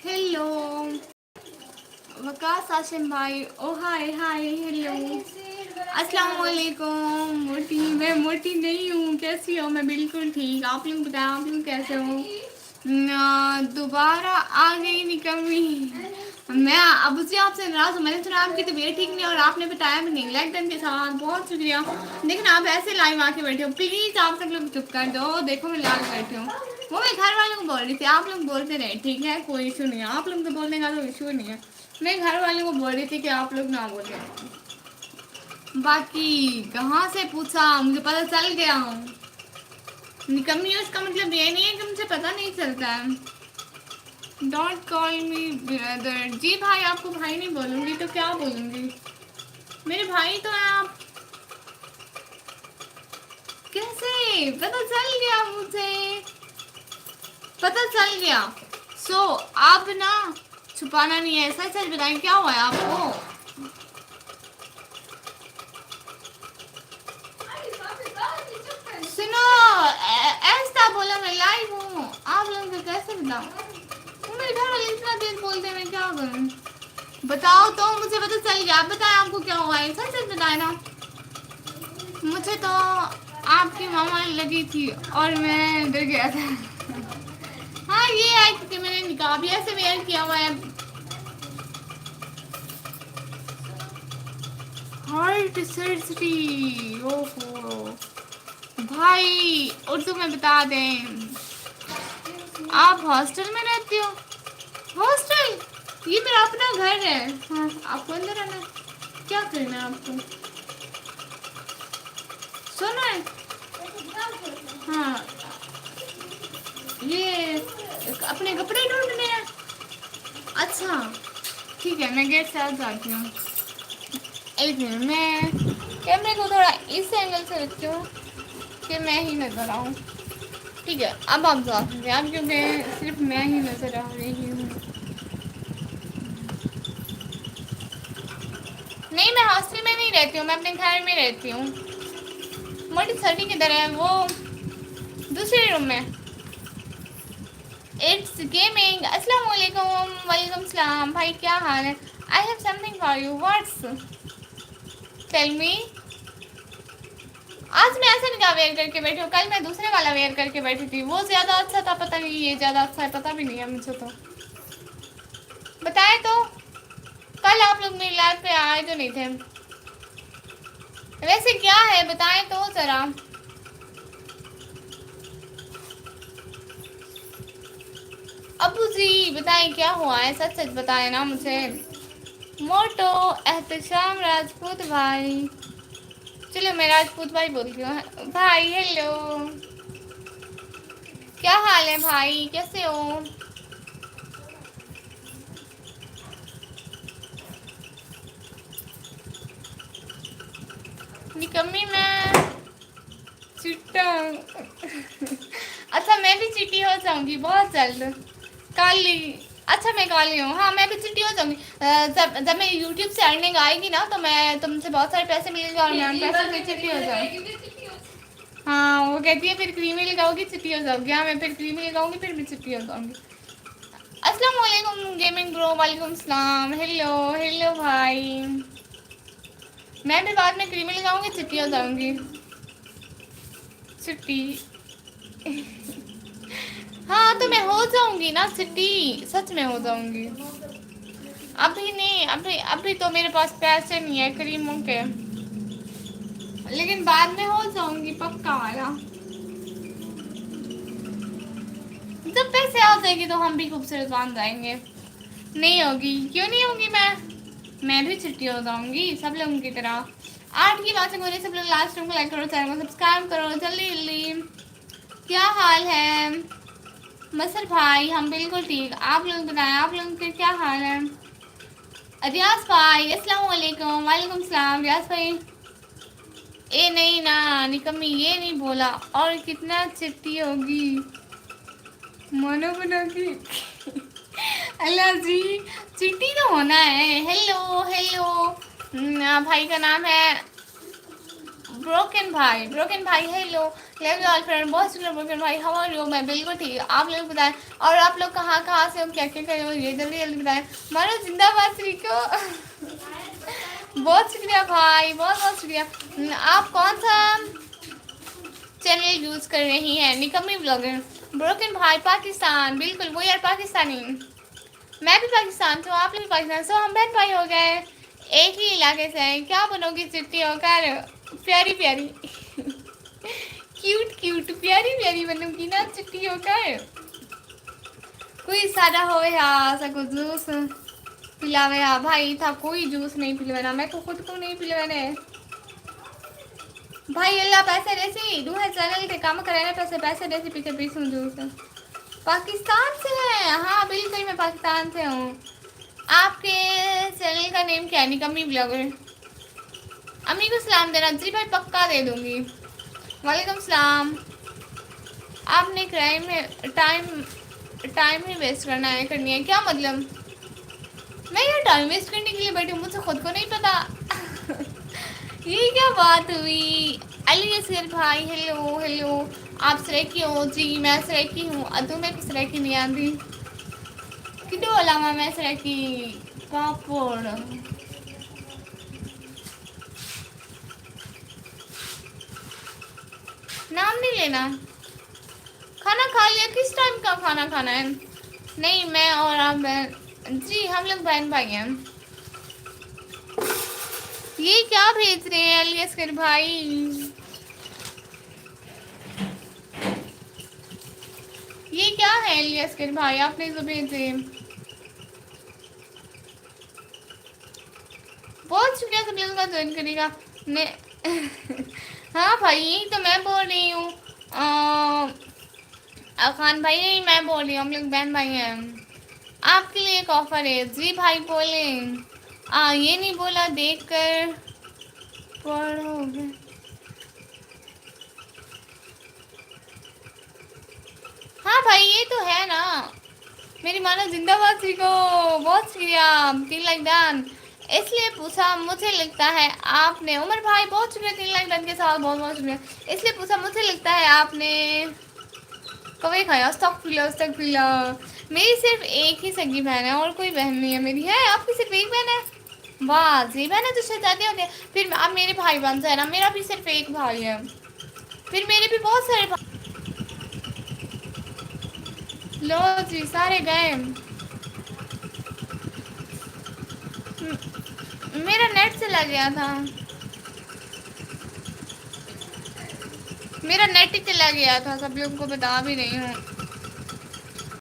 Hello Waqas Ashim भाई, ओ हाय hi hello अस्सलाम वालेकुम। मोटी मैं मोटी नहीं हूँ, कैसी हो? मैं बिल्कुल ठीक। आप लोग बताएं, आप लोग कैसे हो? दोबारा आ गई निकम्मी। मैं अब से आपसे नाराज हूँ। मैंने सुना आपकी तबीयत ठीक नहीं और आपने बताया भी नहीं। लाइक डन के साथ बहुत शुक्रिया। लेकिन आप ऐसे लाइव आके बैठे हो, प्लीज़ आप सब लोग चुप कर दो। देखो मैं लाइव बैठे हूँ। वो मैं घर वालों को बोल रही थी, आप लोग बोलते रहे, ठीक है, कोई इशू नहीं है। आप लोग तो बोलने का तो इशू नहीं है। मैं घर वालों को बोल रही थी कि आप लोग ना बोले। बाकी कहाँ से पूछा, मुझे पता चल गया। निकम्मी उसका मतलब ये नहीं है कि मुझे पता नहीं चलता है। Don't call me brother. जी भाई, आपको भाई नहीं बोलूँगी तो क्या बोलूँगी? मेरे भाई तो हैं आप। कैसे पता चल गया? मुझे पता चल गया। आप ना छुपाना नहीं है, सच सच बताएं क्या हुआ है आपको? सुनो, ऐसा बोला मैं लाइव हूँ, आप लोगों को कैसे बताऊँ? मेरे घर वाले इतना तेज बोलते हैं, मैं क्या करूँ? बताओ तो, मुझे पता चल गया। आप बताएं आपको क्या हुआ है, सच सच बताए ना। मुझे तो आपकी मामा लगी थी और मैं डर गया था। हाँ ये है कि मैंने निकाह भी ऐसे वेयर किया हुआ है। हार्ट सर्जरी, ओहो भाई, उर्दू में बता दें। आप हॉस्टल में रहते हो? हॉस्टल? ये मेरा अपना घर है। हाँ, आपको अंदर आना है। क्या करना है आपको? सोना है? हाँ, ये अपने कपड़े ढूंढने हैं। अच्छा ठीक है, मैं गेट से आ जाती हूँ। एक मिनट, मैं कैमरे को थोड़ा इस एंगल से रखती हूँ कि मैं ही नजर आऊँ। ठीक है, अब आप जा सकते हैं, क्योंकि सिर्फ मैं ही नजर आ रही हूँ। नहीं, मैं हॉस्टल में नहीं रहती हूँ, मैं अपने घर में रहती हूँ। मोटी सर्दी किधर है? वो दूसरे रूम में। It's gaming. अस्सलाम वालेकुम। सलाम भाई, क्या हाल है? I have something for you, what's, tell me. आज मैं ऐसा नहीं वेयर करके बैठी हूँ, कल मैं दूसरे वाला वेयर करके बैठी थी, वो ज़्यादा अच्छा था, पता नहीं ये ज़्यादा अच्छा है, पता भी नहीं है मुझे। तो बताए तो, कल आप लोग मेरी लाइव पे आए तो नहीं थे। वैसे क्या है बताएं तो ज़रा। अबू जी बताएं क्या हुआ है, सच सच बताएं ना मुझे। मोटो एहतशाम राजपूत भाई, चलो मैं राजपूत भाई बोलती हूँ। भाई हेलो, क्या हाल है भाई, कैसे हो? निकम्मी मैं चिट्टा। अच्छा मैं भी चिट्टी हो जाऊंगी बहुत जल्द, काली। अच्छा मैं काली हूँ, हाँ मैं भी चिट्टी हो जाऊंगी। जब मैं यूट्यूब से अर्निंग आएगी ना तो मैं तुमसे बहुत सारे पैसे मिलेंगे और मैं पैसे से चिट्टी हो जाऊंगी। हाँ वो कहती है फिर क्रीमी लगाओगी चिट्टी हो जाओगी। हाँ मैं फिर क्रीमी लगाऊंगी फिर भी चिट्टी हो जाऊंगी। अस्सलाम वालेकुम गेमिंग ब्रो, वालेकुम सलाम, हेलो हेलो भाई। मैं भी बाद में क्रीमी लगाऊंगी चिट्टी हो जाऊंगी, चिट्टी। हाँ तो मैं हो जाऊंगी ना चिट्टी, सच में हो जाऊंगी। अभी नहीं, अभी अभी तो मेरे पास पैसे नहीं है क्रीमों के, लेकिन बाद में हो जाऊंगी पक्का वाला। जब पैसे आ जाएगी तो हम भी खूबसूरत बन जाएंगे। नहीं होगी, क्यों नहीं होगी? मैं भी छुट्टी हो जाऊंगी सब लोगों की तरह। 8 की बातें हो रही, सब लोग लास्ट टाइम को लाइक करो, चैनल को सब्सक्राइब करो जल्दी जल्दी। क्या हाल है मसर भाई? हम बिल्कुल ठीक, आप लोग बताएं आप लोगों के क्या हाल है? रियाज भाई अस्सलाम वालेकुम, वालेकुम सलाम रियाज भाई। ए नहीं ना निकम्मी, ये नहीं बोला। और कितना चिट्टी होगी मानो बना की। अल्लाह जी, चिट्टी तो होना है। हेलो हेलो, भाई का नाम है ब्रोकन भाई, ब्रोकन भाई hello, love you all friend, बहुत शुक्रिया ब्रोकन भाई। How are you? मैं बिल्कुल ठीक, आप लोग बताएं। और आप लोग कहाँ कहाँ से हो, क्या क्या कर रहे हो, ये जल्दी जल्दी बताएं। मानो जिंदाबाद श्री को। बहुत शुक्रिया भाई, बहुत बहुत शुक्रिया। आप कौन सा चैनल यूज़ कर रही हैं? निकम्मी ब्लॉगर। ब्रोकन भाई पाकिस्तान, बिल्कुल वो यार पाकिस्तानी। मैं भी पाकिस्तान से हूँ, आप लोग भी पाकिस्तान से हो, हम बहन भाई हो गए, एक ही इलाके से हैं। क्या बनोगी चिट्टी होकर? प्यारी प्यारी। क्यूट क्यूट प्यारी प्यारी बनूंगी ना चिट्टी होकर। कोई सादा हो या सको जूस पिलावे या भाई था, कोई जूस नहीं पिलवाना, मैं तो खुद को नहीं पिलवाने भाई। अल्लाह पैसे देसी दू है चैनल के काम करे पैसे पैसे देसी पीछे पीछू जूस। पाकिस्तान से है, हाँ बिल्कुल मैं पाकिस्तान से हूँ। आपके चैनल का नेम क्या है? निकम्मी ब्लॉगर। अम्मी को सलाम देना जी भाई, पक्का दे दूँगी। वालेकुम सलाम। आपने क्राइम में टाइम ही वेस्ट करना है, करनी है क्या मतलब? मैं यहाँ टाइम वेस्ट करने के लिए बैठी हूँ, मुझे खुद को नहीं पता। ये क्या बात हुई? अली असगर भाई हेलो हेलो, आप सरेकी हो? जी मैं सरेकी हूँ, अदू मैं किस सरेकी नहीं आती कि अलावा मैं सरेकी पापड़। नाम नहीं लेना। खाना खा लिया? किस टाइम का खाना खाना है? नहीं मैं और आप बहन जी, हम लोग बहन भाई हैं। ये क्या भेज रहे हैं अली असगर भाई? ये क्या है अली असगर भाई आपने जो भेजे? बहुत शुक्रिया सब लोगों का ज्वाइन करेगा। मैं हाँ भाई यही तो मैं बोल रही हूँ। खान भाई नहीं मैं बोल रही हूँ, हम लोग बहन भाई हैं। आपके लिए एक ऑफर है जी भाई बोले। ये नहीं बोला देख कर पढ़ोगे। हाँ भाई ये तो है ना, मेरी मानो जिंदाबाद थी को। बहुत शुक्रिया तीन लाइक दान, इसलिए पूछा मुझे लगता है आपने। उमर भाई बहुत शुक्रिया 3 लाख दान के साथ, बहुत बहुत शुक्रिया। इसलिए पूछा मुझे लगता है आपने कभी खाया तक पीला। मेरी सिर्फ एक ही सगी बहन है, और कोई बहन नहीं है मेरी। है आपकी सिर्फ एक बहन है? वाह जी, बहन है तो शहजादी होते हैं। फिर आप मेरे भाई बन जाए ना, मेरा भी सिर्फ एक भाई है, फिर मेरे भी बहुत सारे भाई। लो जी सारे गए। मेरा नेट चला गया था, मेरा नेट ही चला गया था, सब लोगों को बता भी रही हूँ।